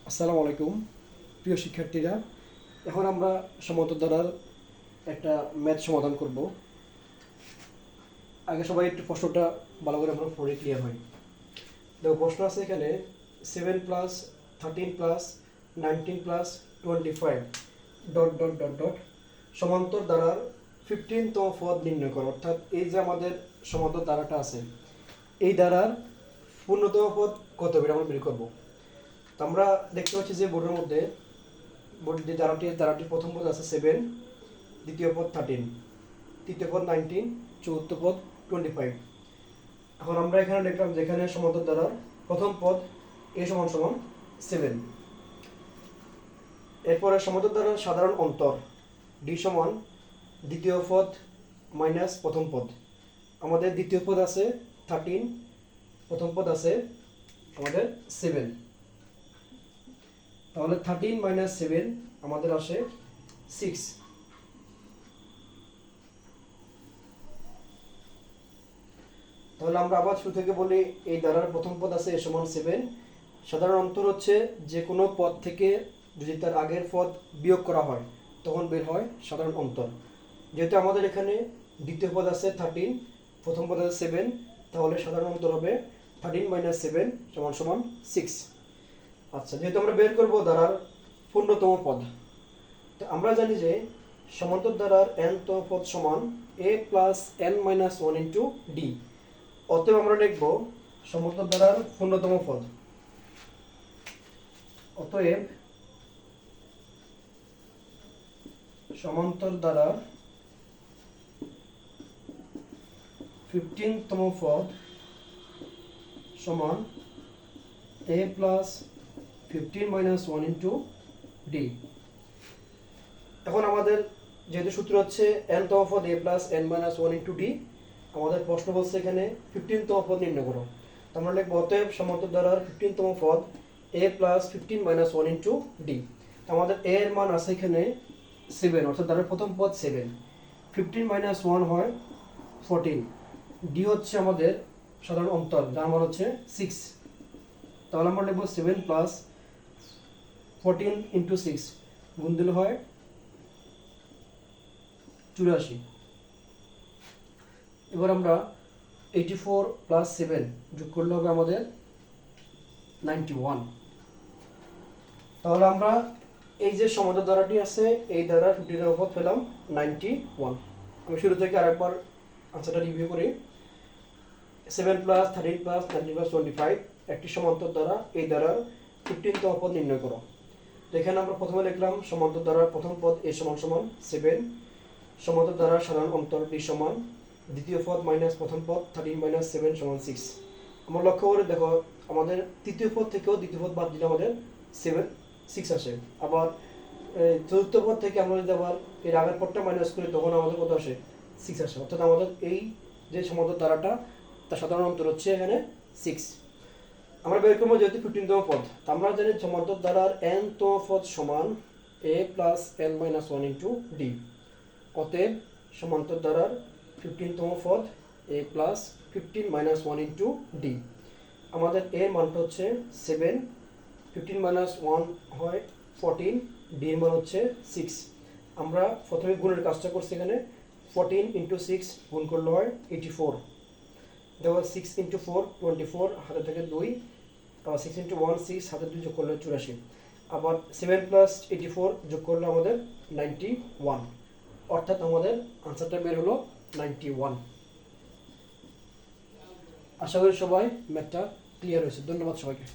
আসসালামু আলাইকুম প্রিয় শিক্ষার্থীরা। এখন আমরা সমান্তর ধারার একটা ম্যাথ সমাধান করব। আগে সবাই একটু প্রশ্নটা ভালো করে আমরা পড়ে ক্লিয়ার হয়। দেখো, প্রশ্ন আছে এখানে 7+13+19+25 ডট ডট ডট ডট সমান্তর ধারার 15তম পদ নির্ণয় করো। অর্থাৎ এই যে আমাদের সমান্তর ধারাটা আছে, এই ধারার পূর্ণতম পদ কত বের আমরা বের করবো। তো আমরা দেখতে পাচ্ছি যে বোর্ডের মধ্যে যে ধারাটির প্রথম পদ আছে 7, দ্বিতীয় পদ 13, তৃতীয় পদ 19, চতুর্থ পদ 25। এখন আমরা এখানে দেখলাম যেখানে সমান্তর ধারার প্রথম পদ a সমান সমান 7, এরপরে সমান্তর ধারার সাধারণ অন্তর d সমান দ্বিতীয় পদ মাইনাস প্রথম পদ। আমাদের দ্বিতীয় পদ আছে 13, প্রথম পদ আছে আমাদের 7, তাহলে 13 - 7 আমাদের আসে 6। তাহলে আমরা আবার শুরু থেকে বলি, এই ধারার প্রথম পদ আছে a সমান 7। সাধারণ অন্তর হচ্ছে যে কোনো পদ থেকে যদি তার আগের পদ বিয়োগ করা হয় তখন বের হয় সাধারণ অন্তর। যেহেতু আমাদের এখানে দ্বিতীয় পদ আছে 13, প্রথম পদ আছে 7, তাহলে সাধারণ অন্তর হবে 13 - 7 সমান সমান 6। আচ্ছা, যেহেতু আমরা বের করব ধারার পূর্ণতম পদ, তো আমরা জানি যে সমান্তর ধারার n তম পদ সমান a + n-1 * d। অতএব আমরা লিখব সমান্তর ধারার পূর্ণতম পদ। অতএব সমান্তর ধারার 15তম পদ সমান a + 15 - 1 * d। এখন আমাদের যেহেতু সূত্র হচ্ছে n-তম পদ a + n-1 * d, আমাদের প্রশ্ন বলছে এখানে 15তম পদ নির্ণয় করো। তো আমরা লিখব অতএব সমান্তর ধারার 15তম পদ a + 15 - 1 * d। আমাদের a এর মান আছে এখানে 7, অর্থাৎ ধারার প্রথম পদ 7, 15 - 1 হয় 14, d হচ্ছে আমাদের সাধারণ অন্তর যার মান হচ্ছে 6। তাহলে আমরা লিখব 7 + 14 * 6 গুণ দিলে হয় 84। এবার আমরা 84 + 7 যোগ করলে হবে আমাদের 91। তাহলে আমরা এই যে সমান্তর ধারাটি আছে, এই ধারার 15তম পদ পেলাম 91। আমি শুরু থেকে আরেকবার আনসারটা রিভিউ করি। 7 + 13 + 19 + 25 একটি সমান্তর ধারা, এই ধারার 15তম পদ নির্ণয় করো। তো এখানে আমরা প্রথমে লিখলাম সমান্তর ধারার প্রথম পদ a সমান 7, সমান্তর ধারার সাধারণ অন্তর d সমান দ্বিতীয় পদ মাইনাস প্রথম পদ 13 - 7 = 6। আমরা লক্ষ্য করে দেখো, আমাদের তৃতীয় পদ থেকেও দ্বিতীয় পদ বাদ দিলে আমাদের 6 আসে। আবার চতুর্থ পদ থেকে আমরা যদি আবার এর আগের পদটা মাইনাস করি তখন আমাদের কত আসে? 6 আসে। অর্থাৎ আমাদের এই যে সমান্তর ধারাটা, তার সাধারণ অন্তর হচ্ছে এখানে 6। আমরা বের করবো যেহেতু 15তম পদ, তা আমরা জানি সমান্তর ধারার n-তম পদ সমান a + n-1 * d। অতএব সমান্তর ধারার 15তম পদ a + 15 - 1 * d। আমাদের এর মানটা হচ্ছে 7, 15 - 1 হয় 14, d এর মান হচ্ছে 6। আমরা প্রথমে গুণের কাজটা করছি, এখানে 14 * 6 গুণ করলে হয় 84। দেখো 6 × 4 24, হাতে থেকে 2, আবার 6 × 1 6, হাতে 2 যোগ করলে 84। আবার 7 + 84 যোগ করলে আমাদের 91। অর্থাৎ আমাদের আনসারটা বের হলো 91। আশা করি সবাই ম্যাথটা ক্লিয়ার হয়েছে। ধন্যবাদ সবাইকে।